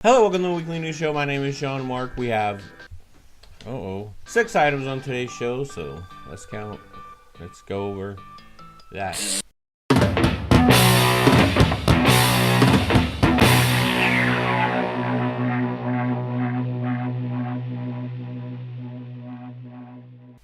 Hello, welcome to the weekly news show. My name is Sean Mark. We have 6 items on today's show, so let's count. Let's go over that.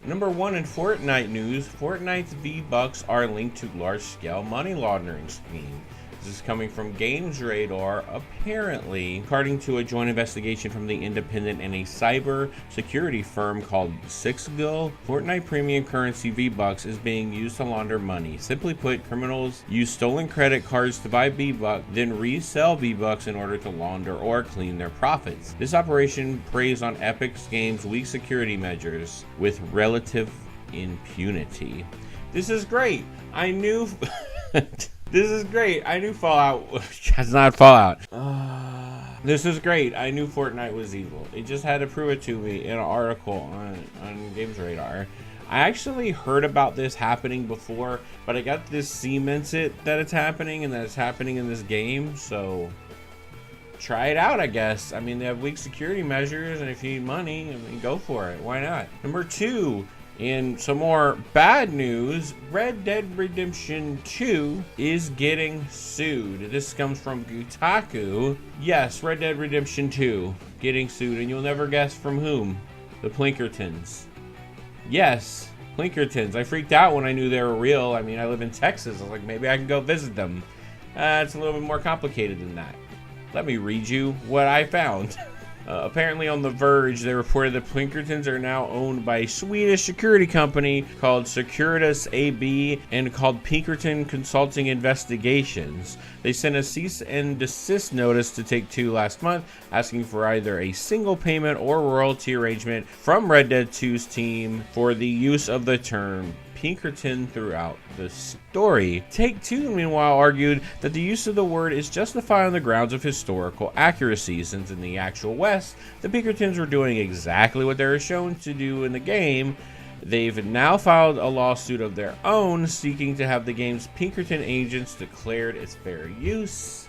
Number 1 in Fortnite news, Fortnite's V-Bucks are linked to large-scale money laundering scheme. This is coming from Games Radar, apparently, according to a joint investigation from the independent and a cyber security firm called Sixgill. Fortnite premium currency V-Bucks is being used to launder money. Simply put, criminals use stolen credit cards to buy V-Bucks, then resell V-Bucks in order to launder or clean their profits. This operation preys on Epic Games' weak security measures with relative impunity. This is great. I knew... This is great. I knew Fallout. That's not Fallout. This is great. I knew Fortnite was evil. It just had to prove it to me in an article on Games Radar. I actually heard about this happening before, but I got this cemented that it's happening and that it's happening in this game. So try it out, I guess. I mean, they have weak security measures, and if you need money, I mean, go for it. Why not? Number 2. In some more bad news, Red Dead Redemption 2 is getting sued. This comes from Kotaku. Yes, Red Dead Redemption 2 getting sued, and you'll never guess from whom. The Pinkertons. Yes, Pinkertons. I freaked out when I knew they were real. I mean, I live in Texas. I was like, maybe I can go visit them. It's a little bit more complicated than that. Let me read you what I found. Apparently on The Verge, they reported that Pinkertons are now owned by a Swedish security company called Securitas AB and called Pinkerton Consulting Investigations. They sent a cease and desist notice to Take-Two last month, asking for either a single payment or royalty arrangement from Red Dead 2's team for the use of the term Pinkerton throughout the story. Take-Two, meanwhile, argued that the use of the word is justified on the grounds of historical accuracy, since in the actual West, the Pinkertons were doing exactly what they were shown to do in the game. They've now filed a lawsuit of their own, seeking to have the game's Pinkerton agents declared its fair use.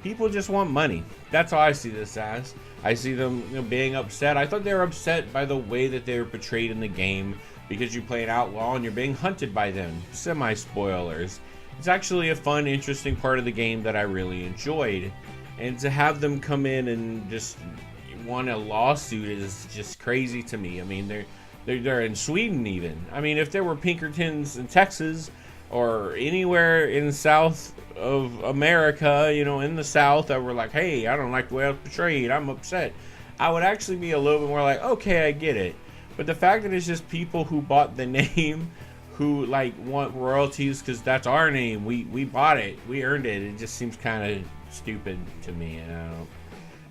People just want money. That's all I see this as. I see them, being upset. I thought they were upset by the way that they were portrayed in the game, because you play an outlaw and you're being hunted by them. Semi-spoilers. It's actually a fun, interesting part of the game that I really enjoyed. And to have them come in and just want a lawsuit is just crazy to me. I mean, they're in Sweden even. I mean, if there were Pinkertons in Texas or anywhere in South of America, in the South, that were like, hey, I don't like the way I was portrayed, I'm upset, I would actually be a little bit more like, okay, I get it. But the fact that it's just people who bought the name, who want royalties because that's our name, we bought it, we earned it. It just seems kind of stupid to me.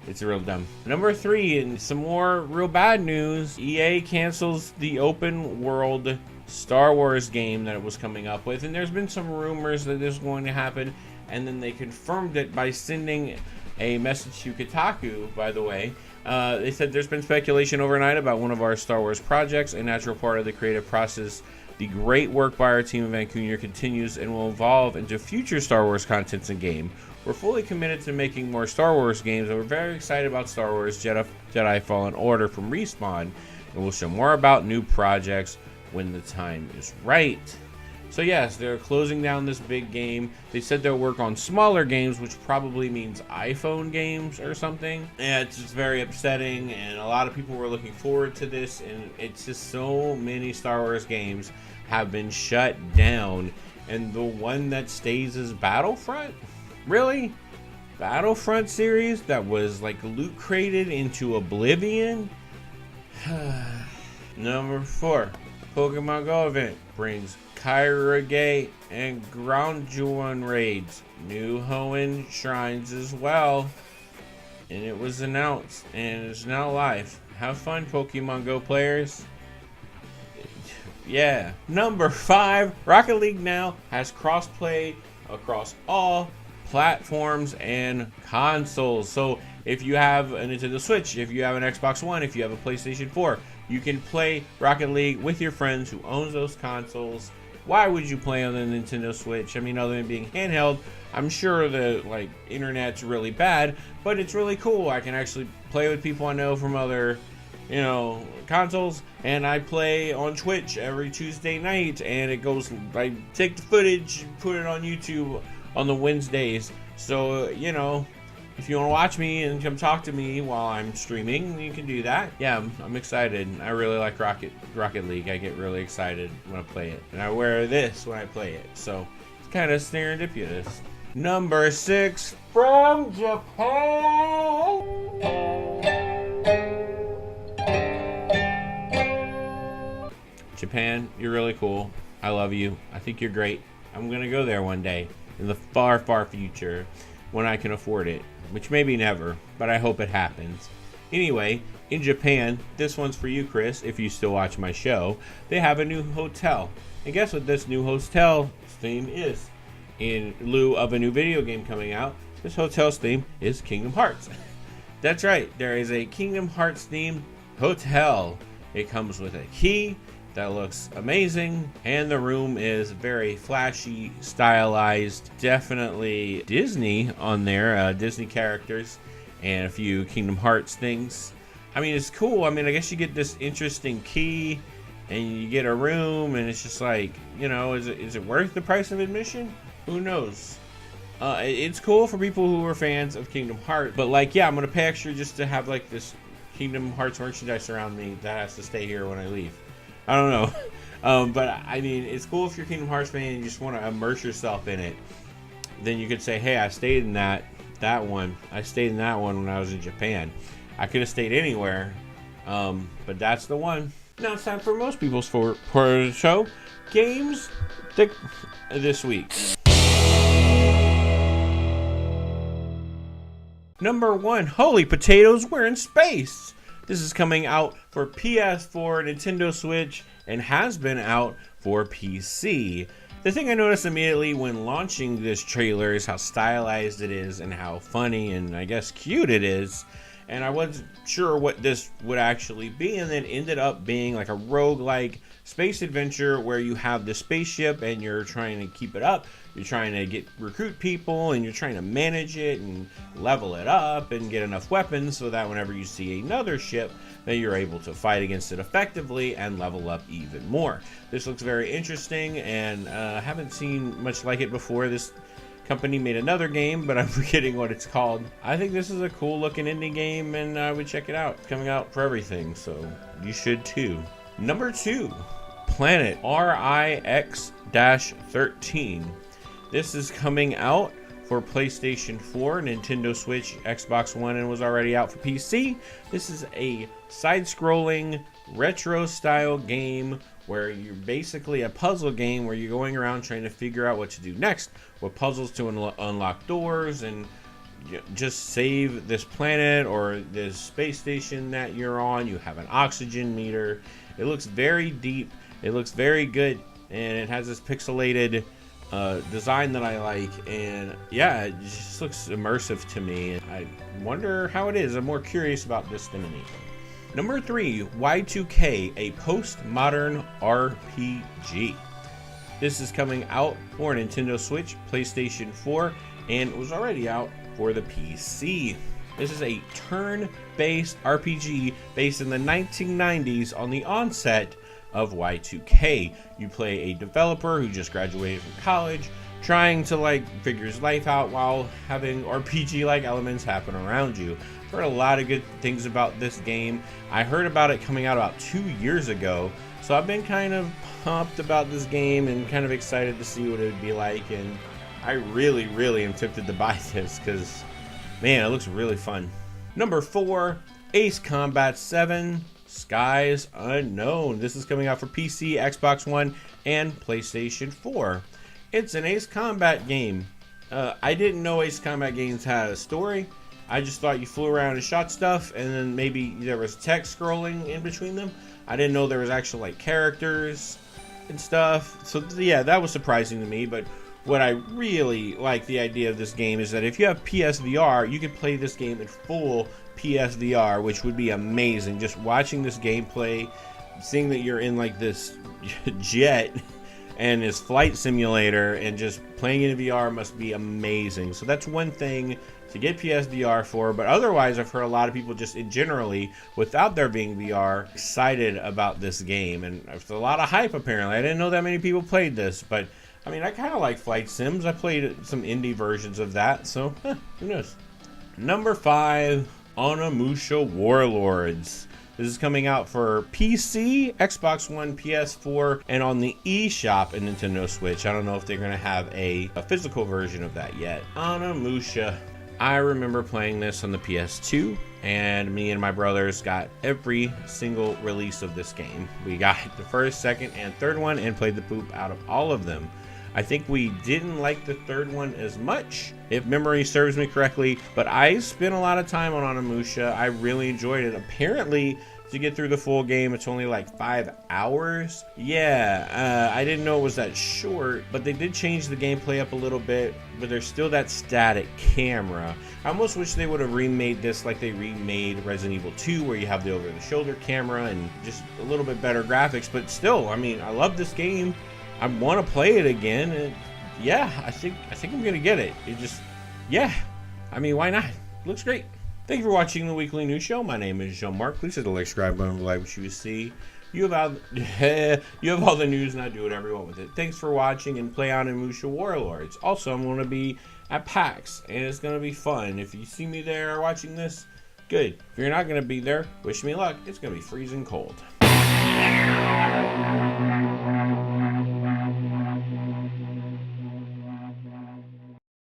It's real dumb. Number 3, and some more real bad news, EA cancels the open world Star Wars game that it was coming up with, and there's been some rumors that this is going to happen, and then they confirmed it by sending a message to Kotaku, by the way. They said there's been speculation overnight about one of our Star Wars projects, a natural part of the creative process. The great work by our team in Vancouver continues and will evolve into future Star Wars contents and game. We're fully committed to making more Star Wars games, and we're very excited about Star Wars Jedi Fallen Order from Respawn, and we'll show more about new projects when the time is right. So yes, they're closing down this big game. They said they'll work on smaller games, which probably means iPhone games or something. Yeah, it's just very upsetting, and a lot of people were looking forward to this, and it's just so many Star Wars games have been shut down, and the one that stays is Battlefront? Really? Battlefront series that was like loot crated into oblivion? Number 4, Pokemon Go event brings Kyra Gate and Groundjuan raids, new Hoenn shrines as well, and it was announced and is now live. Have fun, Pokemon Go players. Yeah. Number 5, Rocket League now has crossplay across all platforms and consoles. So if you have a Nintendo Switch, if you have an Xbox One, if you have a PlayStation 4, you can play Rocket League with your friends who owns those consoles Why would you play on the Nintendo Switch? I mean, other than being handheld, I'm sure the like internet's really bad, but it's really cool. I can actually play with people I know from other, you know, consoles, and I play on Twitch every Tuesday night, and it goes, I take the footage, put it on YouTube on the Wednesdays. So, you know, if you want to watch me and come talk to me while I'm streaming, you can do that. Yeah, I'm excited. I really like Rocket League. I get really excited when I play it, and I wear this when I play it. So it's kind of serendipitous. Number 6 from Japan. Japan, you're really cool. I love you. I think you're great. I'm gonna go there one day in the far, far future when I can afford it, which maybe never, but I hope it happens. Anyway, in Japan, this one's for you, Chris, if you still watch my show. They have a new hotel. And guess what this new hotel theme is? In lieu of a new video game coming out, this hotel's theme is Kingdom Hearts. That's right, there is a Kingdom Hearts themed hotel. It comes with a key that looks amazing, and the room is very flashy, stylized, definitely Disney on there, Disney characters, and a few Kingdom Hearts things. I mean, it's cool. I mean, I guess you get this interesting key, and you get a room, and it's just like, you know, is it worth the price of admission? Who knows? It's cool for people who are fans of Kingdom Hearts, but like, yeah, I'm gonna pay extra just to have like this Kingdom Hearts merchandise around me that has to stay here when I leave. I don't know, but I mean, it's cool if you're a Kingdom Hearts fan and you just want to immerse yourself in it. Then you could say, hey, I stayed in that one. I stayed in that one when I was in Japan. I could have stayed anywhere, but that's the one. Now it's time for most people's for the show games this week. Number 1, holy potatoes, we're in space. This is coming out for PS4, Nintendo Switch, and has been out for PC. The thing I noticed immediately when launching this trailer is how stylized it is and how funny and I guess cute it is. And I wasn't sure what this would actually be, and then ended up being like a roguelike space adventure where you have this spaceship and you're trying to keep it up. You're trying to recruit people, and you're trying to manage it and level it up and get enough weapons so that whenever you see another ship, that you're able to fight against it effectively and level up even more. This looks very interesting, and haven't seen much like it before. This company made another game, but I'm forgetting what it's called. I think this is a cool looking indie game, and I would check it out. It's coming out for everything, so you should too. Number 2, Planet RIX-13. This is coming out for PlayStation 4, Nintendo Switch, Xbox One, and was already out for PC. This is a side-scrolling, retro-style game where you're basically a puzzle game where you're going around trying to figure out what to do next, what puzzles to unlock doors, and just save this planet or this space station that you're on. You have an oxygen meter. It looks very deep. It looks very good, and it has this pixelated design that I like, and yeah, it just looks immersive to me. I wonder how it is. I'm more curious about this than anything. Number 3, Y2K, a postmodern RPG. This is coming out for Nintendo Switch, PlayStation 4, and it was already out for the PC. This is a turn-based RPG based in the 1990s on the onset of Y2K. You play a developer who just graduated from college, trying to figure his life out while having RPG-like elements happen around you. I've heard a lot of good things about this game. I heard about it coming out about 2 years ago, so I've been kind of pumped about this game and kind of excited to see what it would be like, and I really, really am tempted to buy this because, man, it looks really fun. Number 4, Ace Combat 7. Skies Unknown. This is coming out for PC, Xbox One, and PlayStation 4. It's an Ace Combat game. I didn't know Ace Combat games had a story. I just thought you flew around and shot stuff, and then maybe there was text scrolling in between them. I didn't know there was actual characters and stuff. So yeah, that was surprising to me. But what I really like the idea of this game is that if you have PSVR, you can play this game in full PSVR, which would be amazing. Just watching this gameplay, seeing that you're in this jet and his flight simulator, and just playing in VR must be amazing. So that's one thing to get PSVR for, but otherwise I've heard a lot of people just generally, without there being VR, excited about this game, and there's a lot of hype apparently. I didn't know that many people played this, but I mean, I kind of like flight sims. I played some indie versions of that, so who knows. Number 5, Onimusha Warlords. This is coming out for PC, Xbox One, PS4, and on the eShop and Nintendo Switch. I don't know if they're going to have a physical version of that yet. Onimusha. I remember playing this on the PS2, and me and my brothers got every single release of this game. We got the first, second, and third one and played the poop out of all of them. I think we didn't like the third one as much, if memory serves me correctly, but I spent a lot of time on Onimusha. I really enjoyed it. Apparently, to get through the full game, it's only like 5 hours. Yeah, I didn't know it was that short, but they did change the gameplay up a little bit, but there's still that static camera. I almost wish they would have remade this like they remade Resident Evil 2, where you have the over-the-shoulder camera and just a little bit better graphics, but still, I mean, I love this game. I want to play it again, and yeah, I think I'm gonna get it. It just, yeah, I mean, why not? Looks great. Thank you for watching the weekly news show. My name is Jean-Marc. Please hit the like, subscribe button, like what you see. You have all the news, and I do whatever you want with it. Thanks for watching, and play Onimusha Warlords. Also, I'm going to be at PAX, and it's going to be fun. If you see me there watching this, good. If you're not going to be there, wish me luck. It's going to be freezing cold.